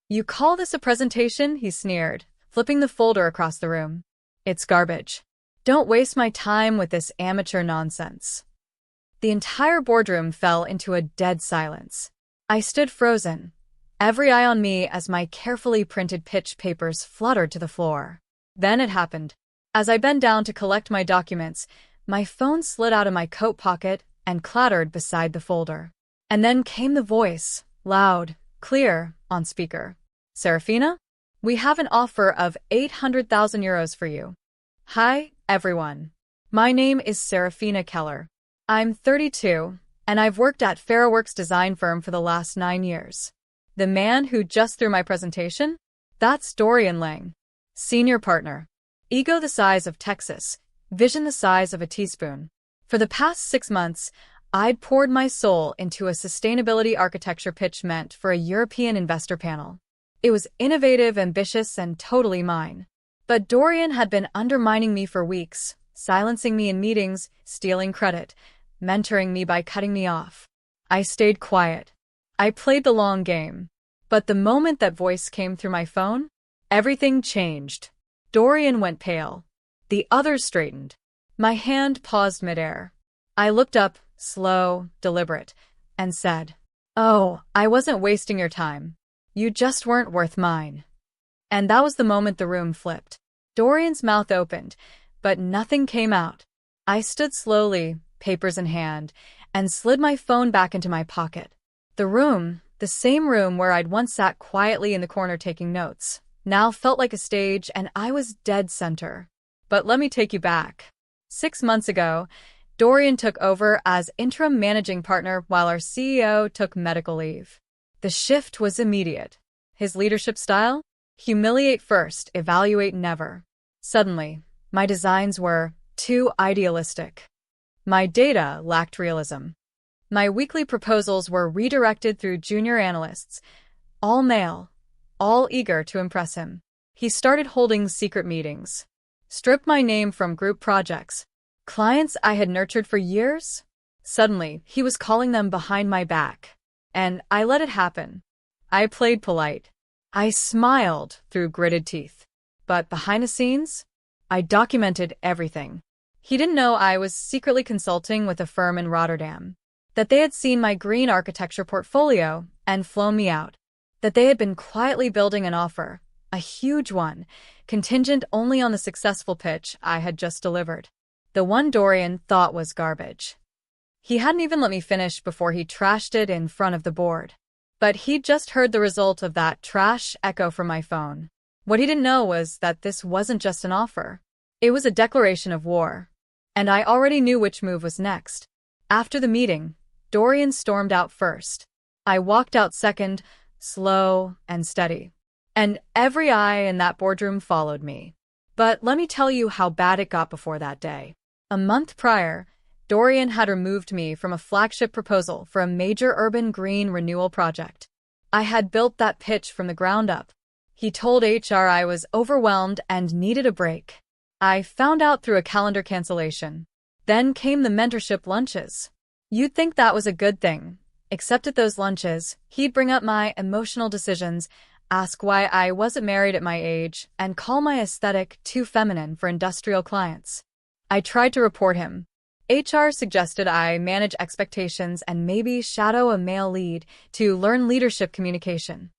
"You call this a presentation?" he sneered, flipping the folder across the room. "It's garbage. Don't waste my time with this amateur nonsense." The entire boardroom fell into a dead silence. I stood frozen, every eye on me as my carefully printed pitch papers fluttered to the floor. Then it happened. As I bent down to collect my documents, my phone slid out of my coat pocket and clattered beside the folder. And then came the voice, loud, clear, on speaker. "Serafina? We have an offer of 800,000 euros for you." Hi, everyone. My name is Serafina Keller. I'm 32, and I've worked at Farrowworks design firm for the last 9 years. The man who just threw my presentation? That's Dorian Lang, senior partner. Ego the size of Texas, vision the size of a teaspoon. For the past 6 months, I'd poured my soul into a sustainability architecture pitch meant for a European investor panel. It was innovative, ambitious, and totally mine. But Dorian had been undermining me for weeks, silencing me in meetings, stealing credit, mentoring me by cutting me off. I stayed quiet. I played the long game. But the moment that voice came through my phone, everything changed. Dorian went pale. The others straightened. My hand paused midair. I looked up, slow, deliberate, and said, "Oh, I wasn't wasting your time. You just weren't worth mine." And that was the moment the room flipped. Dorian's mouth opened, but nothing came out. I stood slowly, papers in hand, and slid my phone back into my pocket. The room, the same room where I'd once sat quietly in the corner taking notes, now felt like a stage, and I was dead center. But let me take you back. 6 months ago, Dorian took over as interim managing partner while our CEO took medical leave. The shift was immediate. His leadership style? Humiliate first, evaluate never. Suddenly, my designs were too idealistic. My data lacked realism. My weekly proposals were redirected through junior analysts, all male, all eager to impress him. He started holding secret meetings, stripped my name from group projects. Clients I had nurtured for years? Suddenly, he was calling them behind my back. And I let it happen. I played polite. I smiled through gritted teeth. But behind the scenes, I documented everything. He didn't know I was secretly consulting with a firm in Rotterdam, that they had seen my green architecture portfolio and flown me out, that they had been quietly building an offer, a huge one, contingent only on the successful pitch I had just delivered. The one Dorian thought was garbage. He hadn't even let me finish before he trashed it in front of the board. But he'd just heard the result of that trash echo from my phone. What he didn't know was that this wasn't just an offer. It was a declaration of war. And I already knew which move was next. After the meeting, Dorian stormed out first. I walked out second, slow and steady. And every eye in that boardroom followed me. But let me tell you how bad it got before that day. A month prior, Dorian had removed me from a flagship proposal for a major urban green renewal project. I had built that pitch from the ground up. He told HR I was overwhelmed and needed a break. I found out through a calendar cancellation. Then came the mentorship lunches. You'd think that was a good thing, except at those lunches, he'd bring up my emotional decisions, ask why I wasn't married at my age, and call my aesthetic too feminine for industrial clients. I tried to report him. HR suggested I manage expectations and maybe shadow a male lead to learn leadership communication.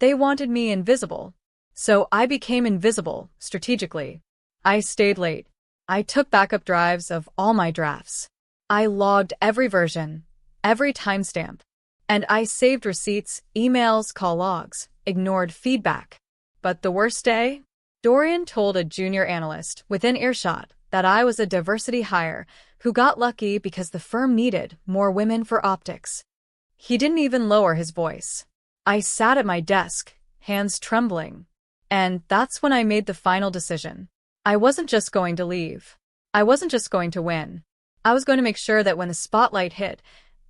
They wanted me invisible. So I became invisible, strategically. I stayed late. I took backup drives of all my drafts. I logged every version, every timestamp. And I saved receipts, emails, call logs, ignored feedback. But the worst day? Dorian told a junior analyst within earshot that I was a diversity hire who got lucky because the firm needed more women for optics. He didn't even lower his voice. I sat at my desk, hands trembling. And that's when I made the final decision. I wasn't just going to leave. I wasn't just going to win. I was going to make sure that when the spotlight hit,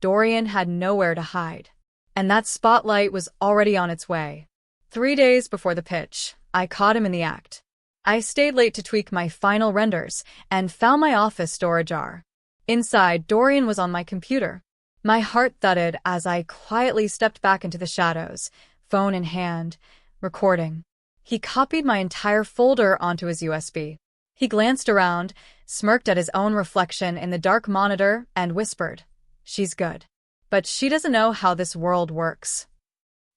Dorian had nowhere to hide. And that spotlight was already on its way. 3 days before the pitch, I caught him in the act. I stayed late to tweak my final renders and found my office door ajar. Inside, Dorian was on my computer. My heart thudded as I quietly stepped back into the shadows, phone in hand, Recording. He copied my entire folder onto his USB. He glanced around, smirked at his own reflection in the dark monitor, and whispered, "She's good. But she doesn't know how this world works."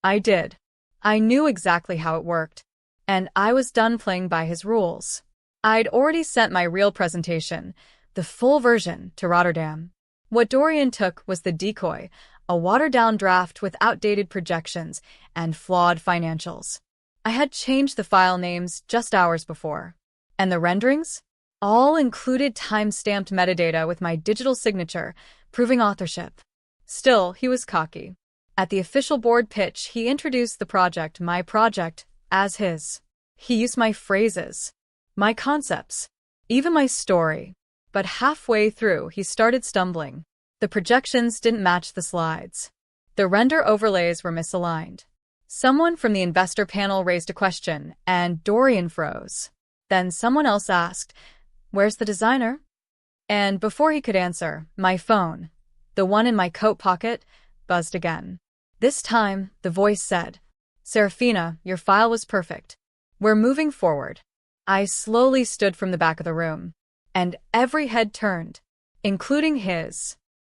I did. I knew exactly how it worked, and I was done playing by his rules. I'd already sent my real presentation, the full version, to Rotterdam. What Dorian took was the decoy, a watered-down draft with outdated projections and flawed financials. I had changed the file names just hours before. And the renderings? All included time-stamped metadata with my digital signature, proving authorship. Still, he was cocky. At the official board pitch, he introduced the project, my project, as his. He used my phrases, my concepts, even my story. But halfway through, he started stumbling. The projections didn't match the slides. The render overlays were misaligned. Someone from the investor panel raised a question, and Dorian froze. Then someone else asked, "Where's the designer?" And before he could answer, my phone, the one in my coat pocket, buzzed again. This time, the voice said, "Serafina, your file was perfect. We're moving forward." I slowly stood from the back of the room, and every head turned, including his.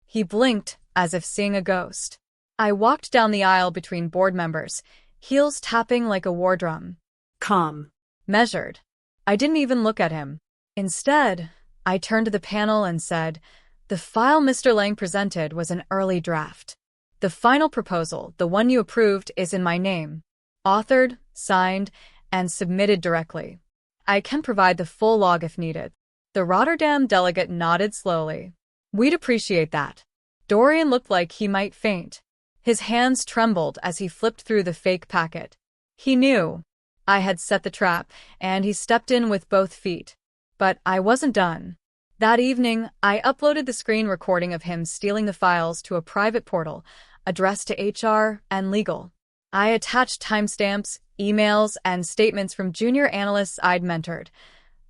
He blinked, as if seeing a ghost. I walked down the aisle between board members, heels tapping like a war drum. Calm. Measured. I didn't even look at him. Instead, I turned to the panel and said, "The file Mr. Lang presented was an early draft. The final proposal, the one you approved, is in my name. Authored, signed, and submitted directly. I can provide the full log if needed." The Rotterdam delegate nodded slowly. "We'd appreciate that." Dorian looked like he might faint. His hands trembled as he flipped through the fake packet. He knew I had set the trap, and he stepped in with both feet. But I wasn't done. That evening, I uploaded the screen recording of him stealing the files to a private portal, addressed to HR and legal. I attached timestamps, emails, and statements from junior analysts I'd mentored,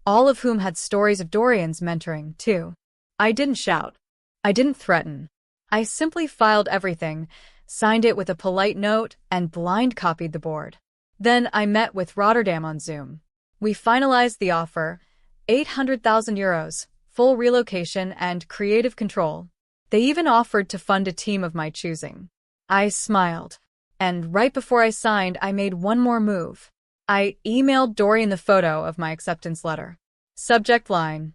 all of whom had stories of Dorian's mentoring, too. I didn't shout. I didn't threaten. I simply filed everything, signed it with a polite note, and blind copied the board. Then I met with Rotterdam on Zoom. We finalized the offer, €800,000, full relocation and creative control. They even offered to fund a team of my choosing. I smiled. And right before I signed, I made one more move. I emailed Dorian the photo of my acceptance letter. Subject line: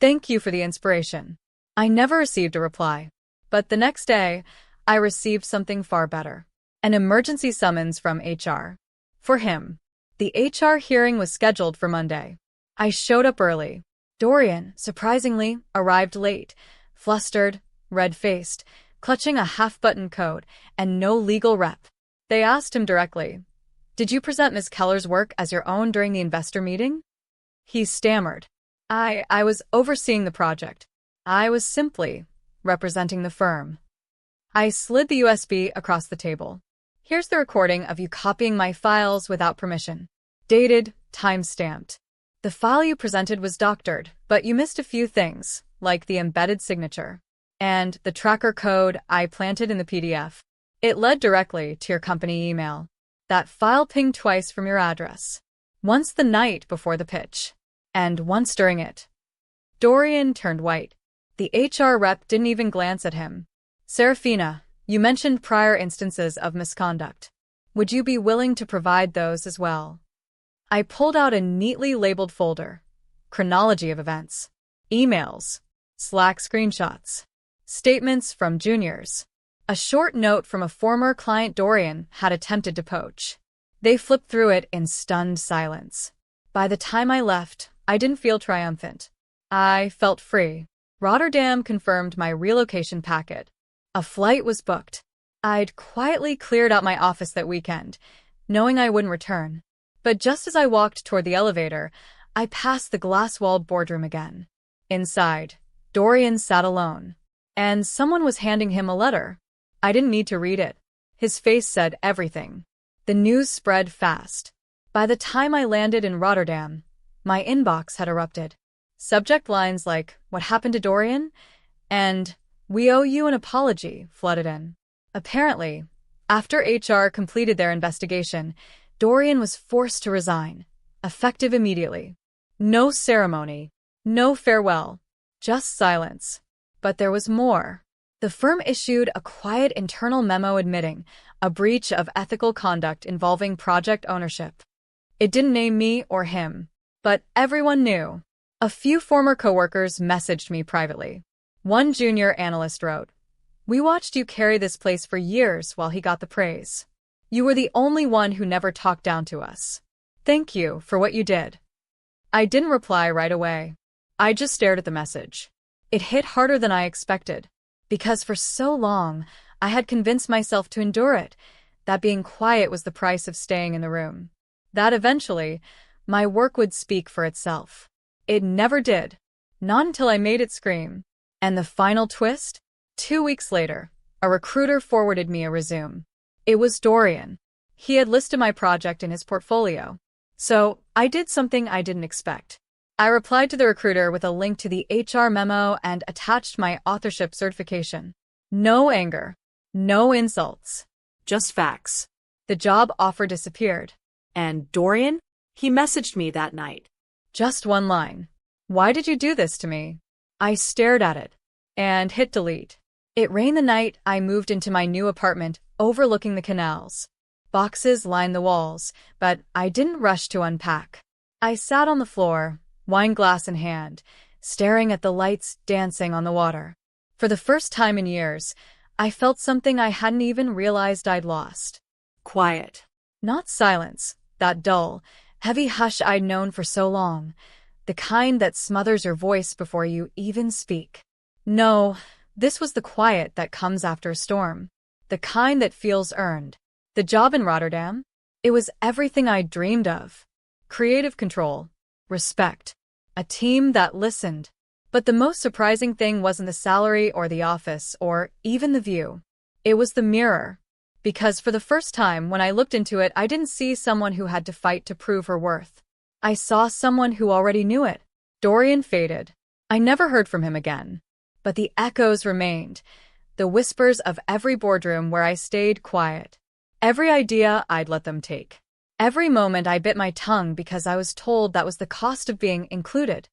"Thank you for the inspiration." I never received a reply. But the next day, I received something far better. An emergency summons from HR. For him. The HR hearing was scheduled for Monday. I showed up early. Dorian, surprisingly, arrived late, flustered, red-faced, clutching a half-buttoned coat, and no legal rep. They asked him directly, "Did you present Ms. Keller's work as your own during the investor meeting?" He stammered. I was overseeing the project. I was simply representing the firm." I slid the USB across the table. "Here's the recording of you copying my files without permission. Dated, time-stamped. The file you presented was doctored, but you missed a few things, like the embedded signature. And the tracker code I planted in the PDF. It led directly to your company email. That file pinged twice from your address. Once the night before the pitch, and once during it." Dorian turned white. The HR rep didn't even glance at him. "Serafina, you mentioned prior instances of misconduct. Would you be willing to provide those as well?" I pulled out a neatly labeled folder. Chronology of events. Emails. Slack screenshots. Statements from juniors. A short note from a former client Dorian had attempted to poach. They flipped through it in stunned silence. By the time I left, I didn't feel triumphant. I felt free. Rotterdam confirmed my relocation packet. A flight was booked. I'd quietly cleared out my office that weekend, knowing I wouldn't return. But just as I walked toward the elevator, I passed the glass-walled boardroom again. Inside, Dorian sat alone, and someone was handing him a letter. I didn't need to read it. His face said everything. The news spread fast. By the time I landed in Rotterdam, my inbox had erupted. Subject lines like, "What happened to Dorian?" and "We owe you an apology," flooded in. Apparently, after HR completed their investigation, Dorian was forced to resign, effective immediately. No ceremony, no farewell, just silence. But there was more. The firm issued a quiet internal memo admitting a breach of ethical conduct involving project ownership. It didn't name me or him, but everyone knew. A few former coworkers messaged me privately. One junior analyst wrote, "We watched you carry this place for years while he got the praise. You were the only one who never talked down to us. Thank you for what you did." I didn't reply right away. I just stared at the message. It hit harder than I expected, because for so long I had convinced myself to endure it, that being quiet was the price of staying in the room. That eventually, my work would speak for itself. It never did. Not until I made it scream. And the final twist? 2 weeks later, a recruiter forwarded me a resume. It was Dorian. He had listed my project in his portfolio. So, I did something I didn't expect. I replied to the recruiter with a link to the HR memo and attached my authorship certification. No anger. No insults. Just facts. The job offer disappeared. And Dorian? He messaged me that night. Just one line. "Why did you do this to me?" I stared at it and hit delete. It rained the night I moved into my new apartment overlooking the canals. Boxes lined the walls, but I didn't rush to unpack. I sat on the floor, wine glass in hand, staring at the lights dancing on the water. For the first time in years, I felt something I hadn't even realized I'd lost. Quiet. Not silence, that dull, heavy hush I'd known for so long, the kind that smothers your voice before you even speak. No, this was the quiet that comes after a storm, the kind that feels earned. The job in Rotterdam? It was everything I'd dreamed of. Creative control, respect, a team that listened. But the most surprising thing wasn't the salary or the office or even the view. It was the mirror. Because for the first time when I looked into it, I didn't see someone who had to fight to prove her worth. I saw someone who already knew it. Dorian faded. I never heard from him again. But the echoes remained, the whispers of every boardroom where I stayed quiet. Every idea I'd let them take. Every moment I bit my tongue because I was told that was the cost of being included.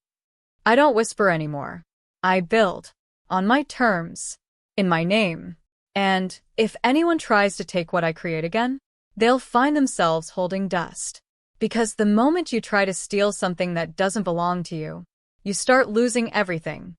I don't whisper anymore. I build. On my terms. In my name. And if anyone tries to take what I create again, they'll find themselves holding dust. Because the moment you try to steal something that doesn't belong to you, you start losing everything.